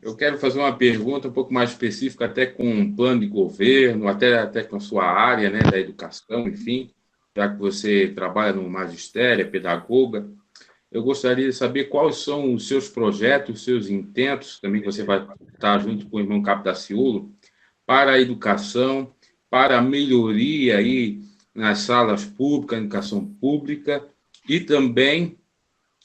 eu quero fazer uma pergunta um pouco mais específica, até com um plano de governo, até com a sua área, né, da educação, enfim, já que você trabalha no magistério, é pedagoga. Eu gostaria de saber quais são os seus projetos, os seus intentos, também que você vai estar junto com o irmão Capdaciolo, para a educação, para a melhoria aí nas salas públicas, educação pública, e também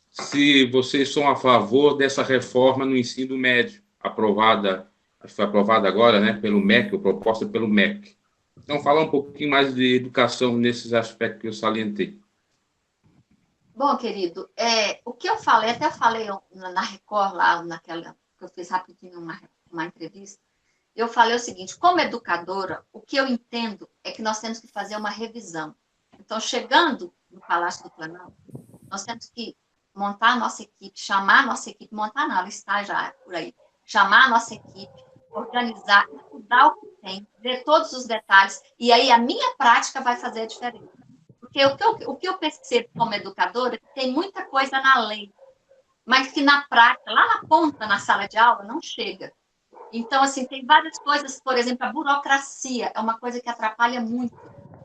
se vocês são a favor dessa reforma no ensino médio, aprovada, acho que foi aprovada agora, né, pelo MEC, ou proposta pelo MEC. Então, falar um pouquinho mais de educação nesses aspectos que eu salientei. Bom, querido, o que eu falei, até eu falei na Record, lá naquela, que eu fiz rapidinho uma entrevista, eu falei o seguinte: como educadora, o que eu entendo é que nós temos que fazer uma revisão. Então, chegando no Palácio do Planalto, nós temos que montar a nossa equipe, chamar a nossa equipe, montar não, ela está já por aí, chamar a nossa equipe, organizar, estudar o que tem, ver todos os detalhes, e aí a minha prática vai fazer a diferença. Porque o que eu percebo como educadora é que tem muita coisa na lei, mas que na prática, lá na ponta, na sala de aula, não chega. Então, assim, tem várias coisas, por exemplo, a burocracia é uma coisa que atrapalha muito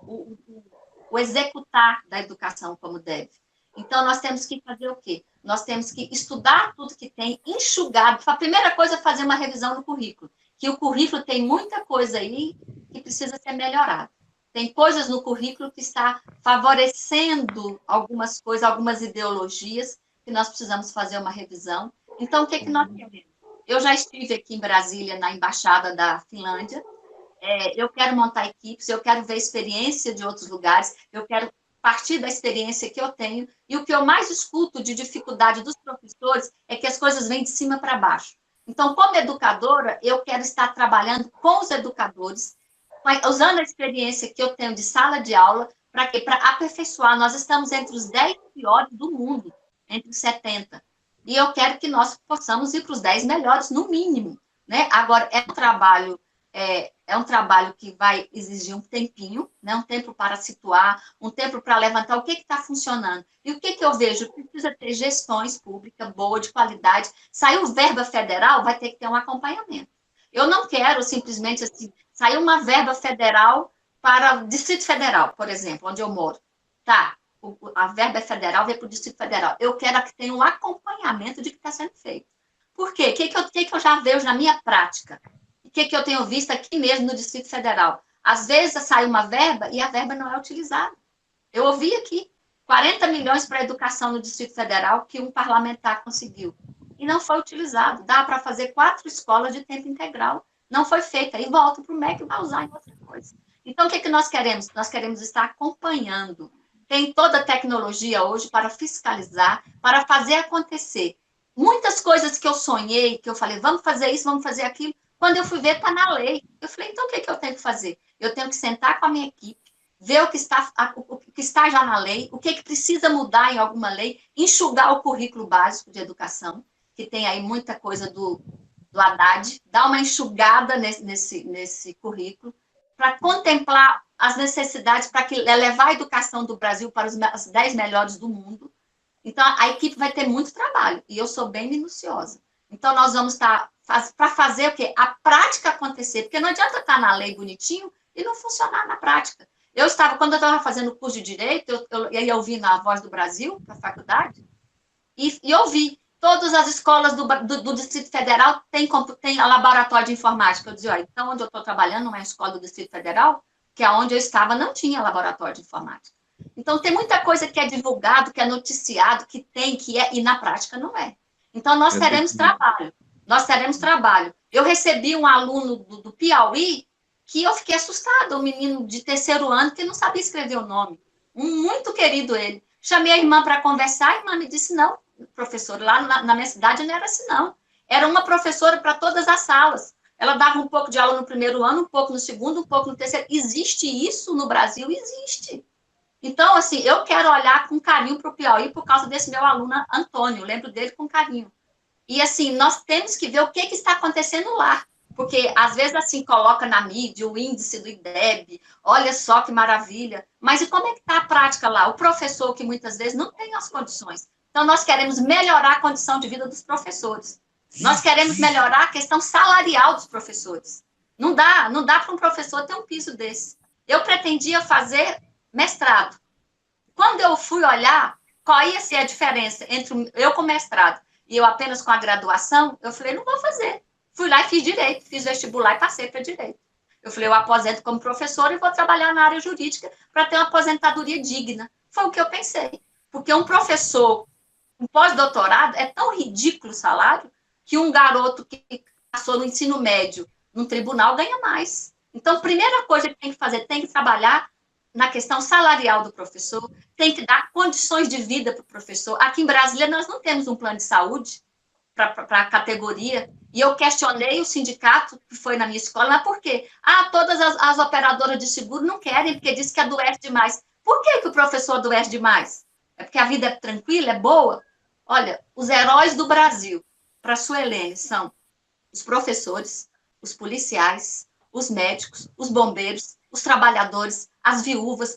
o executar da educação como deve. Então, nós temos que fazer o quê? Nós temos que estudar tudo que tem, enxugar. A primeira coisa é fazer uma revisão no currículo, que o currículo tem muita coisa aí que precisa ser melhorada. Tem coisas no currículo que está favorecendo algumas coisas, algumas ideologias, que nós precisamos fazer uma revisão. Então, o que nós queremos? Eu já estive aqui em Brasília, na Embaixada da Finlândia. Eu quero montar equipes, eu quero ver experiência de outros lugares, eu quero partir da experiência que eu tenho. E o que eu mais escuto de dificuldade dos professores é que as coisas vêm de cima para baixo. Então, como educadora, eu quero estar trabalhando com os educadores, usando a experiência que eu tenho de sala de aula, para quê? Para aperfeiçoar. Nós estamos entre os 10 piores do mundo, entre os 70. E eu quero que nós possamos ir para os 10 melhores, no mínimo. Né? Agora, é um trabalho que vai exigir um tempinho, né? Um tempo para situar, um tempo para levantar o que está funcionando. E o que eu vejo? Precisa ter gestões públicas boas, de qualidade. Saiu verba federal, vai ter que ter um acompanhamento. Eu não quero simplesmente assim, sair uma verba federal para o Distrito Federal, por exemplo, onde eu moro. Tá, a verba federal vem para o Distrito Federal. Eu quero que tenha um acompanhamento de que está sendo feito. Por quê? O que eu já vejo na minha prática? O que eu tenho visto aqui mesmo no Distrito Federal? Às vezes sai uma verba e a verba não é utilizada. Eu ouvi aqui 40 milhões para a educação no Distrito Federal que um parlamentar conseguiu. E não foi utilizado. Dá para fazer 4 escolas de tempo integral. Não foi feita. E volta para o MEC e vai usar em outra coisa. Então, o que nós queremos? Nós queremos estar acompanhando. Tem toda a tecnologia hoje para fiscalizar, para fazer acontecer. Muitas coisas que eu sonhei, que eu falei, vamos fazer isso, vamos fazer aquilo, quando eu fui ver, está na lei. Eu falei, então o que eu tenho que fazer? Eu tenho que sentar com a minha equipe, ver o que está já na lei, o que precisa mudar em alguma lei, enxugar o currículo básico de educação, que tem aí muita coisa do Haddad, dar uma enxugada nesse currículo, para contemplar as necessidades, para levar a educação do Brasil para os 10 melhores do mundo. Então, a equipe vai ter muito trabalho, e eu sou bem minuciosa. Então, nós vamos estar para fazer o quê? A prática acontecer, porque não adianta estar na lei bonitinho e não funcionar na prática. Quando eu estava fazendo o curso de Direito, eu ouvi na Voz do Brasil, na faculdade, e eu vi todas as escolas do Distrito Federal têm laboratório de informática. Eu dizia, então, onde eu estou trabalhando, numa escola do Distrito Federal, que é onde eu estava, não tinha laboratório de informática. Então, tem muita coisa que é divulgado, que é noticiado, que tem, que é, e na prática não é. Então, nós teremos trabalho. Eu recebi um aluno do Piauí que eu fiquei assustada, um menino de 3º ano que não sabia escrever o nome. Muito querido ele. Chamei a irmã para conversar, a irmã me disse, não, professor, lá na minha cidade não era assim, não. Era uma professora para todas as salas. Ela dava um pouco de aula no 1º ano, um pouco no 2º, um pouco no 3º. Existe isso no Brasil? Existe. Então, assim, eu quero olhar com carinho para o Piauí por causa desse meu aluno Antônio, eu lembro dele com carinho. E, assim, nós temos que ver o que está acontecendo lá. Porque, às vezes, assim, coloca na mídia o índice do IDEB, olha só que maravilha. Mas e como é que está a prática lá? O professor, que muitas vezes não tem as condições. Então, nós queremos melhorar a condição de vida dos professores. Nós queremos melhorar a questão salarial dos professores. Não dá para um professor ter um piso desse. Eu pretendia fazer mestrado. Quando eu fui olhar qual ia ser a diferença entre eu com mestrado e eu apenas com a graduação, eu falei, não vou fazer. Fui lá e fiz direito, fiz vestibular e passei para direito. Eu falei, eu aposento como professora e vou trabalhar na área jurídica para ter uma aposentadoria digna. Foi o que eu pensei. Porque um professor, um pós-doutorado, é tão ridículo o salário que um garoto que passou no ensino médio num tribunal ganha mais. Então, a primeira coisa que tem que fazer, tem que trabalhar na questão salarial do professor, tem que dar condições de vida para o professor. Aqui em Brasília, nós não temos um plano de saúde para a categoria, e eu questionei o sindicato que foi na minha escola, mas por quê? Todas as operadoras de seguro não querem, porque diz que adoece demais. Por que o professor adoece demais? É porque a vida é tranquila, é boa? Olha, os heróis do Brasil, para a Suelene, são os professores, os policiais, os médicos, os bombeiros, os trabalhadores, as viúvas,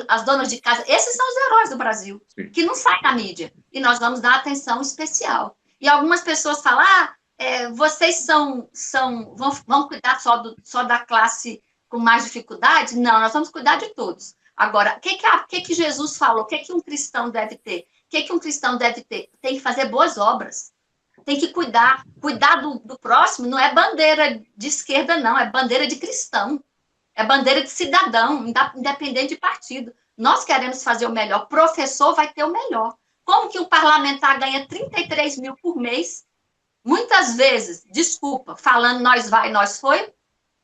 as donas de casa. Esses são os heróis do Brasil, que não saem da mídia. E nós vamos dar atenção especial. E algumas pessoas falam, vocês vão cuidar só da classe com mais dificuldade? Não, nós vamos cuidar de todos. Agora, o que Jesus falou? O que um cristão deve ter? O que um cristão deve ter? Tem que fazer boas obras. Tem que cuidar do próximo, não é bandeira de esquerda, não, é bandeira de cristão, é bandeira de cidadão, independente de partido. Nós queremos fazer o melhor, professor vai ter o melhor. Como que um parlamentar ganha 33 mil por mês, muitas vezes, desculpa, falando nós vai, nós foi,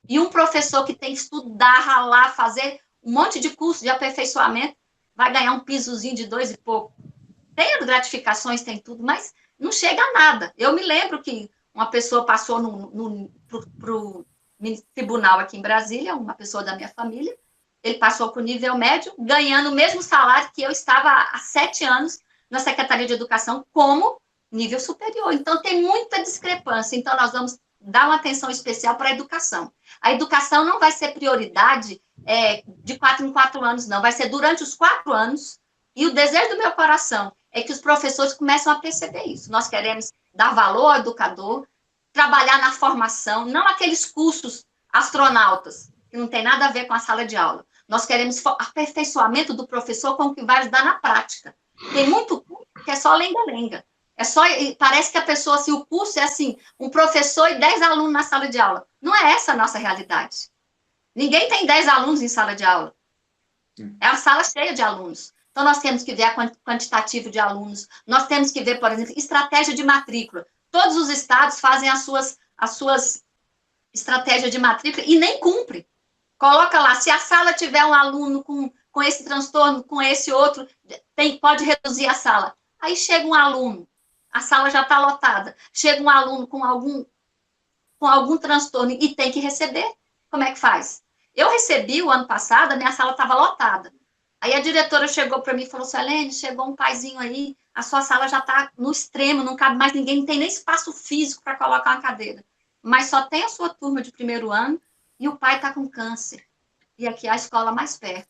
e um professor que tem que estudar, ralar, fazer um monte de curso de aperfeiçoamento, vai ganhar um pisozinho de 2 e pouco. Tem as gratificações, tem tudo, mas não chega a nada. Eu me lembro que uma pessoa passou para o tribunal aqui em Brasília, uma pessoa da minha família, ele passou para o nível médio, ganhando o mesmo salário que eu estava há 7 anos na Secretaria de Educação como nível superior. Então, tem muita discrepância. Então, nós vamos dar uma atenção especial para a educação. A educação não vai ser prioridade de 4 em 4 anos, não. Vai ser durante os 4 anos. E o desejo do meu coração é que os professores comecem a perceber isso. Nós queremos dar valor ao educador, trabalhar na formação, não aqueles cursos astronautas, que não tem nada a ver com a sala de aula. Nós queremos aperfeiçoamento do professor com o que vai ajudar na prática. Tem muito curso que é só lenga-lenga. Parece que a pessoa, assim, o curso é assim, um professor e 10 alunos na sala de aula. Não é essa a nossa realidade. Ninguém tem 10 alunos em sala de aula. É a sala cheia de alunos. Então, nós temos que ver a quantitativo de alunos. Nós temos que ver, por exemplo, estratégia de matrícula. Todos os estados fazem as suas estratégias de matrícula e nem cumprem. Coloca lá, se a sala tiver um aluno com esse transtorno, com esse outro, pode reduzir a sala. Aí chega um aluno, a sala já está lotada. Chega um aluno com algum transtorno e tem que receber. Como é que faz? Eu recebi o ano passado, a minha sala estava lotada. Aí a diretora chegou para mim e falou, Suelene, chegou um paizinho aí, a sua sala já está no extremo, não cabe mais ninguém, não tem nem espaço físico para colocar uma cadeira. Mas só tem a sua turma de primeiro ano e o pai está com câncer. E aqui é a escola mais perto.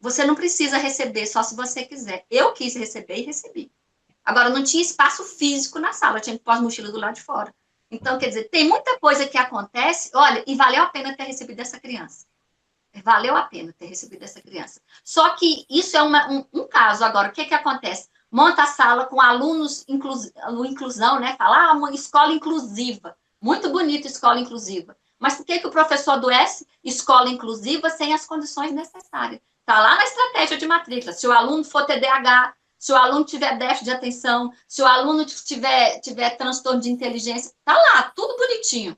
Você não precisa receber, só se você quiser. Eu quis receber e recebi. Agora, não tinha espaço físico na sala, eu tinha que pôr as mochilas do lado de fora. Então, quer dizer, tem muita coisa que acontece, olha, e valeu a pena ter recebido essa criança. Valeu a pena ter recebido essa criança. Só que isso é um caso. Agora, o que acontece? Monta a sala com alunos, inclusão, né? Fala, uma escola inclusiva. Muito bonita escola inclusiva. Mas por que o professor adoece? Escola inclusiva sem as condições necessárias. Está lá na estratégia de matrícula. Se o aluno for TDAH, se o aluno tiver déficit de atenção, se o aluno tiver transtorno de inteligência, está lá, tudo bonitinho.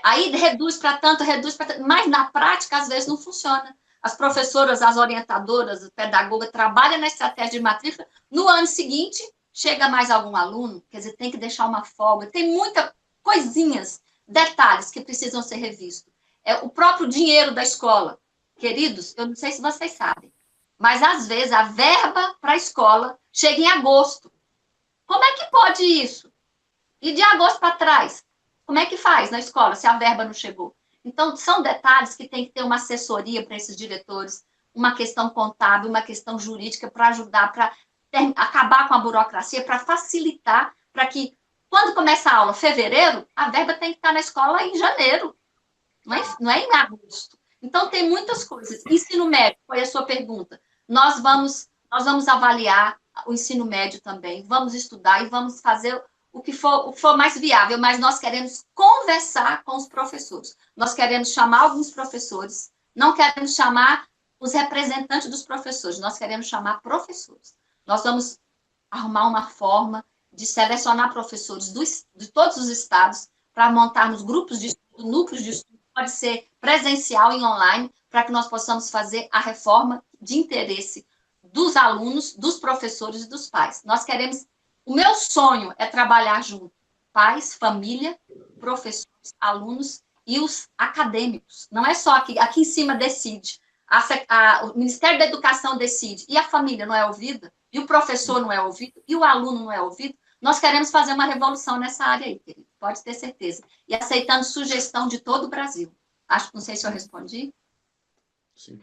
Aí reduz para tanto, mas na prática, às vezes, não funciona. As professoras, as orientadoras, as pedagogas trabalham na estratégia de matrícula, no ano seguinte, chega mais algum aluno, quer dizer, tem que deixar uma folga, tem muitas coisinhas, detalhes que precisam ser revistos. O próprio dinheiro da escola. Queridos, eu não sei se vocês sabem, mas às vezes a verba para a escola chega em agosto. Como é que pode isso? E de agosto para trás? Como é que faz na escola se a verba não chegou? Então, são detalhes que tem que ter uma assessoria para esses diretores, uma questão contábil, uma questão jurídica para ajudar, para acabar com a burocracia, para facilitar, para que Quando começa a aula? Fevereiro? A verba tem que estar na escola em janeiro, não é em agosto. Então, tem muitas coisas. Ensino médio, foi a sua pergunta. Nós vamos avaliar o ensino médio também, vamos estudar e vamos fazer o que for mais viável, mas nós queremos conversar com os professores. Nós queremos chamar alguns professores, não queremos chamar os representantes dos professores, nós queremos chamar professores. Nós vamos arrumar uma forma de selecionar professores de todos os estados para montarmos grupos de estudo, núcleos de estudo, pode ser presencial e online, para que nós possamos fazer a reforma de interesse dos alunos, dos professores e dos pais. Nós queremos, o meu sonho é trabalhar junto, pais, família, professores, alunos e os acadêmicos. Não é só aqui em cima decide, o Ministério da Educação decide, e a família não é ouvida, e o professor não é ouvido, e o aluno não é ouvido. Nós queremos fazer uma revolução nessa área aí, querido, pode ter certeza. E aceitando sugestão de todo o Brasil. Não sei se eu respondi. Sim.